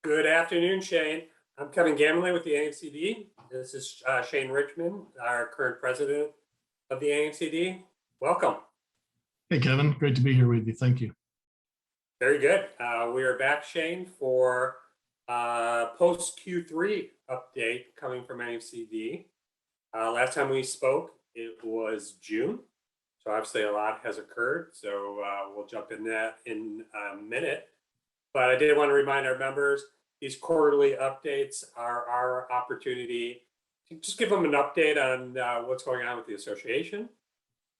Good afternoon, Shane. I'm Kevin Gamley with the NAFCD. This is Shane Richmond, our current president of the NAFCD. Welcome. Hey, Kevin. Great to be here with you. Thank you. Very good. We are back, Shane, for post Q3 update coming from NAFCD. Last time we spoke, it was June. So obviously a lot has occurred. So we'll jump in that in a minute. But I did want to remind our members, these quarterly updates are our opportunity to just give them an update on what's going on with the association,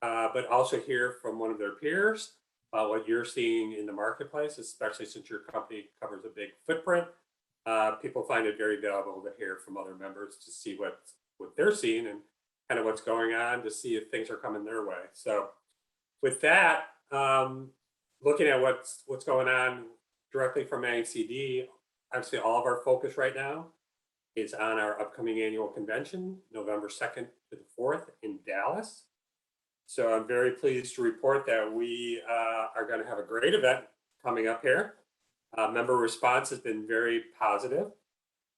but also hear from one of their peers about what you're seeing in the marketplace, especially since your company covers a big footprint. People find it very valuable to hear from other members to see what they're seeing and kind of what's going on, to see if things are coming their way. So with that, looking at what's going on directly from NAFCD, obviously all of our focus right now is on our upcoming annual convention, November 2nd to the 4th in Dallas. So I'm very pleased to report that we are going to have a great event coming up here. Member response has been very positive.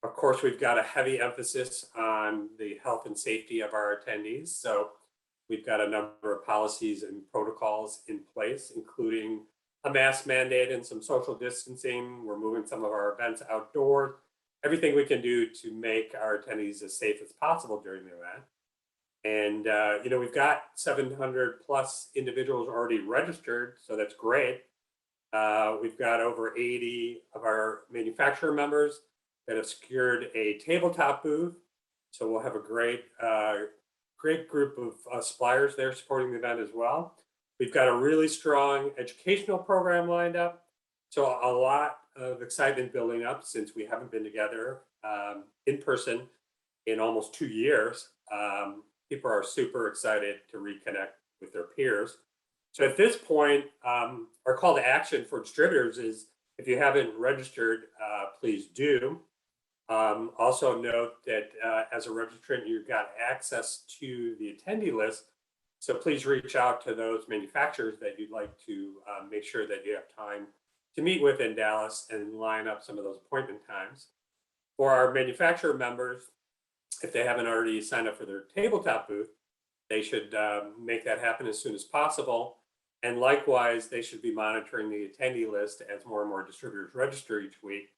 Of course, we've got a heavy emphasis on the health and safety of our attendees. So we've got a number of policies and protocols in place, including a mask mandate and some social distancing. We're moving some of our events outdoors, everything we can do to make our attendees as safe as possible during the event. And, we've got 700 plus individuals already registered, so that's great. We've got over 80 of our manufacturer members that have secured a tabletop booth. So we'll have a great group of suppliers there supporting the event as well. We've got a really strong educational program lined up. So a lot of excitement building up since we haven't been together in person in almost 2 years. People are super excited to reconnect with their peers. So at this point, our call to action for distributors is, if you haven't registered, please do. Also note that as a registrant, you've got access to the attendee list. So please reach out to those manufacturers that you'd like to make sure that you have time to meet with in Dallas and line up some of those appointment times. For our manufacturer members, if they haven't already signed up for their tabletop booth, they should make that happen as soon as possible. And likewise, they should be monitoring the attendee list as more and more distributors register each week,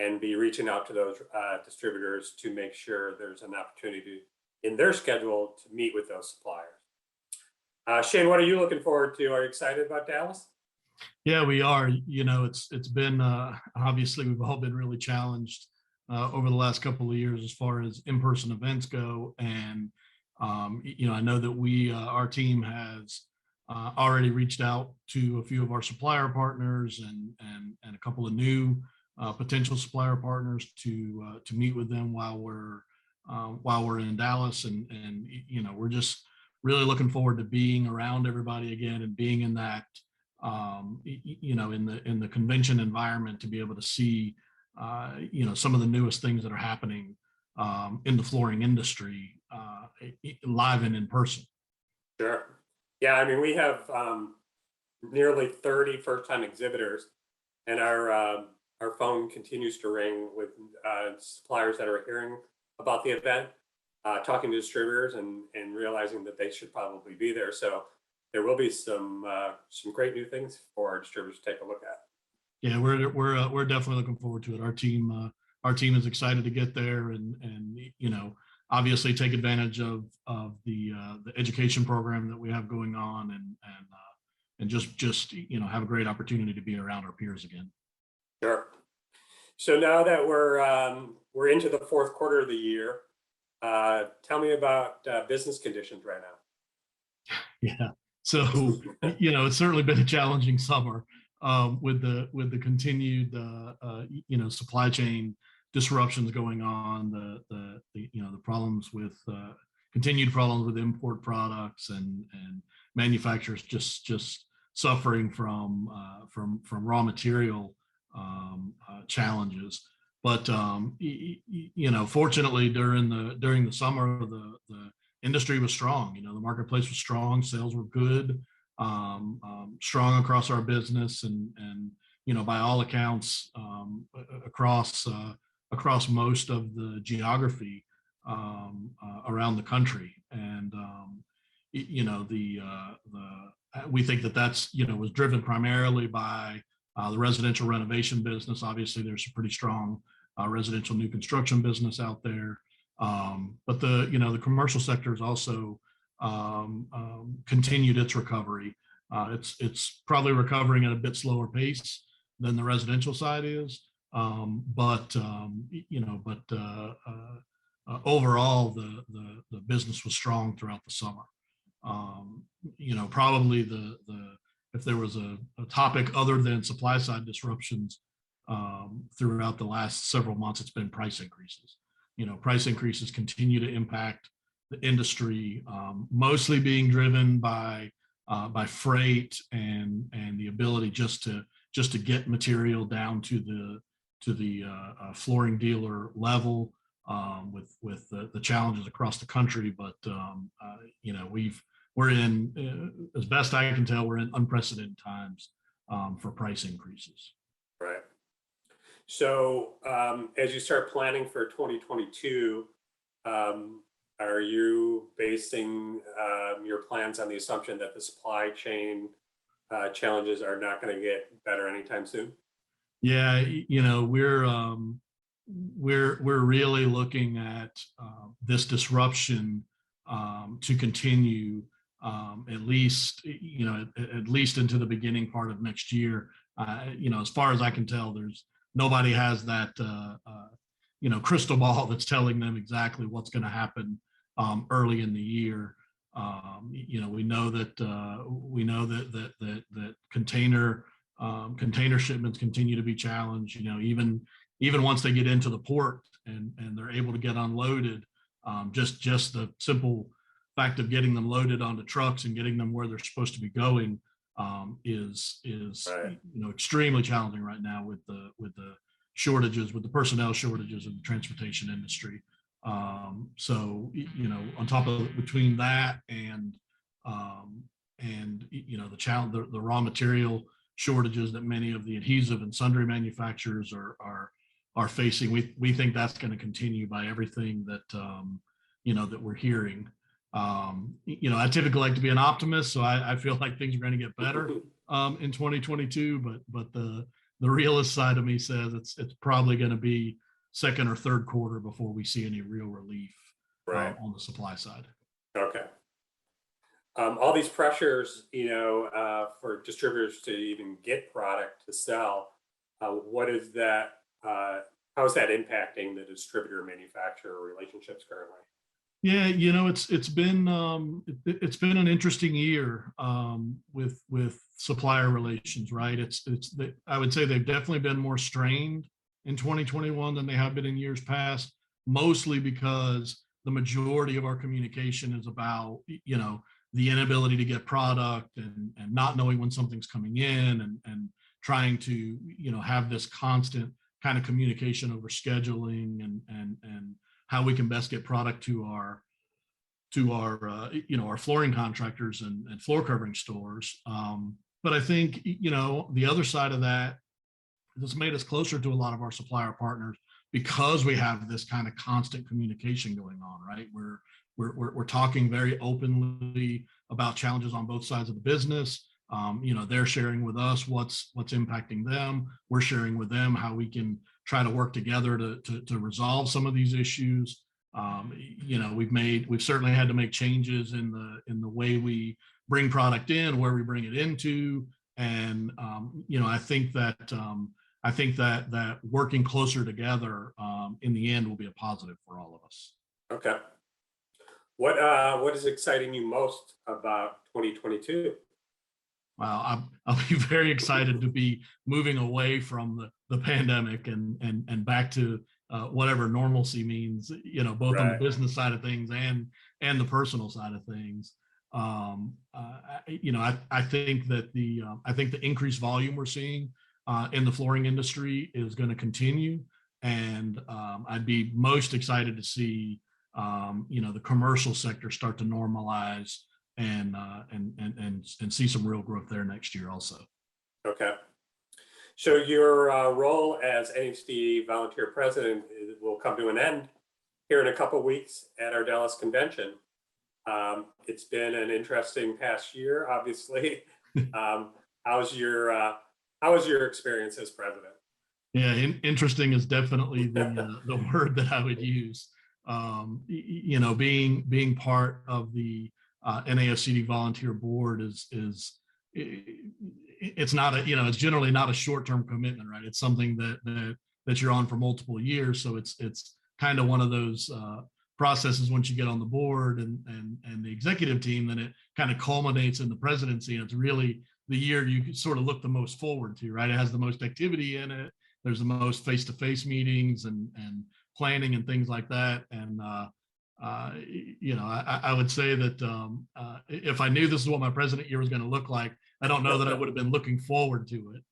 and be reaching out to those distributors to make sure there's an opportunity in their schedule to meet with those suppliers. Shane, what are you looking forward to? Are you excited about Dallas? Yeah, we are. It's been obviously we've all been really challenged over the last couple of years as far as in-person events go, and I know that our team has already reached out to a few of our supplier partners and a couple of new potential supplier partners to meet with them while we're in Dallas, and we're just really looking forward to being around everybody again and being in that in the convention environment, to be able to see some of the newest things that are happening in the flooring industry live and in person. Sure. Yeah, I mean, we have nearly 30 first-time exhibitors, and our phone continues to ring with suppliers that are hearing about the event, talking to distributors and realizing that they should probably be there. So there will be some great new things for our distributors to take a look at. Yeah, we're definitely looking forward to it. Our team is excited to get there and obviously take advantage of the education program that we have going on, and just have a great opportunity to be around our peers again. Sure. So now that we're into the fourth quarter of the year, tell me about business conditions right now. Yeah. So it's certainly been a challenging summer with the continued supply chain disruptions going on, the problems with continued problems with import products and manufacturers just suffering from raw material challenges. But fortunately during the summer, the industry was strong. The marketplace was strong, sales were good, strong across our business, and by all accounts, across most of the geography around the country. And we think that that's was driven primarily by the residential renovation business. Obviously, there's a pretty strong residential new construction business out there, but the commercial sector has also continued its recovery. It's probably recovering at a bit slower pace than the residential side is, but overall the business was strong throughout the summer. Probably if there was a topic other than supply side disruptions throughout the last several months, it's been price increases. Price increases continue to impact the industry, mostly being driven by freight and the ability just to get material down to the flooring dealer level, with the challenges across the country. But we're in, as best I can tell, we're in unprecedented times for price increases. Right. So as you start planning for 2022, are you basing your plans on the assumption that the supply chain challenges are not going to get better anytime soon? Yeah, we're really looking at this disruption to continue at least into the beginning part of next year. As far as I can tell, nobody has that crystal ball that's telling them exactly what's going to happen early in the year. We know that container shipments continue to be challenged. Even once they get into the port and they're able to get unloaded, just the simple fact of getting them loaded onto trucks and getting them where they're supposed to be going is right. Extremely challenging right now with the shortages, with the personnel shortages in the transportation industry. So on top of between that and the challenge, the raw material shortages that many of the adhesive and sundry manufacturers are facing, we think that's going to continue by everything that that we're hearing. I typically like to be an optimist, so I feel like things are going to get better in 2022. But the realist side of me says it's probably going to be second or third quarter before we see any real relief on the supply side. Okay. All these pressures, for distributors to even get product to sell, what is that? How is that impacting the distributor manufacturer relationships currently? Yeah, it's been an interesting year with supplier relations, right? I would say they've definitely been more strained in 2021 than they have been in years past, mostly because the majority of our communication is about the inability to get product and not knowing when something's coming in and trying to have this constant kind of communication over scheduling and how we can best get product to our flooring contractors and floor covering stores. But I think the other side of that has made us closer to a lot of our supplier partners because we have this kind of constant communication going on, right? We're talking very openly about challenges on both sides of the business. They're sharing with us what's impacting them. We're sharing with them how we can try to work together to resolve some of these issues. We've certainly had to make changes in the way we bring product in, where we bring it into, and I think that working closer together in the end will be a positive for all of us. Okay. What is exciting you most about 2022? Well, I'll be very excited to be moving away from the pandemic and back to whatever normalcy means, both on the business side of things and the personal side of things. I think that the increased volume we're seeing in the flooring industry is going to continue, and I'd be most excited to see the commercial sector start to normalize and see some real growth there next year also. Okay. So your role as NAFCD volunteer president will come to an end here in a couple of weeks at our Dallas convention. It's been an interesting past year, obviously. How was your experience as president? Yeah, interesting is definitely the word that I would use. Being part of the NAFCD volunteer board it's not it's generally not a short-term commitment, right? It's something that you're on for multiple years. So it's kind of one of those processes once you get on the board and the executive team, then it kind of culminates in the presidency. And it's really the year you sort of look the most forward to, right? It has the most activity in it. There's the most face-to-face meetings and planning and things like that. And I would say that if I knew this is what my president year was going to look like, I don't know that I would have been looking forward to it.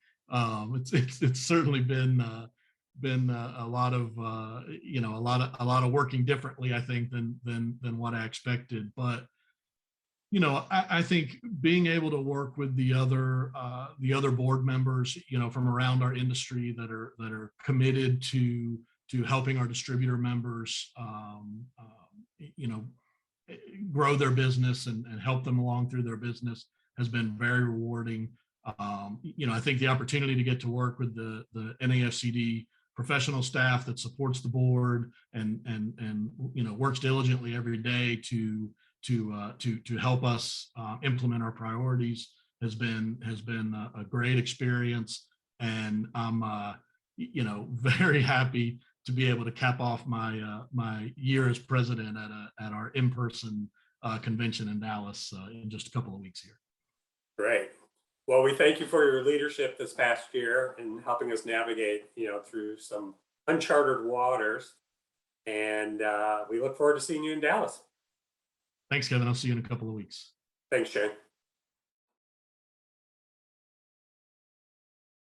It's certainly been a lot of a lot of working differently, I think, than what I expected. But I think being able to work with the other board members, from around our industry that are committed to helping our distributor members, grow their business and help them along through their business has been very rewarding. I think the opportunity to get to work with the NAFCD professional staff that supports the board and works diligently every day to help us implement our priorities has been a great experience. And I'm very happy to be able to cap off my year as president at our in-person convention in Dallas in just a couple of weeks here. Great. Well, we thank you for your leadership this past year and helping us navigate, through some uncharted waters. And we look forward to seeing you in Dallas. Thanks, Kevin. I'll see you in a couple of weeks. Thanks, Shane.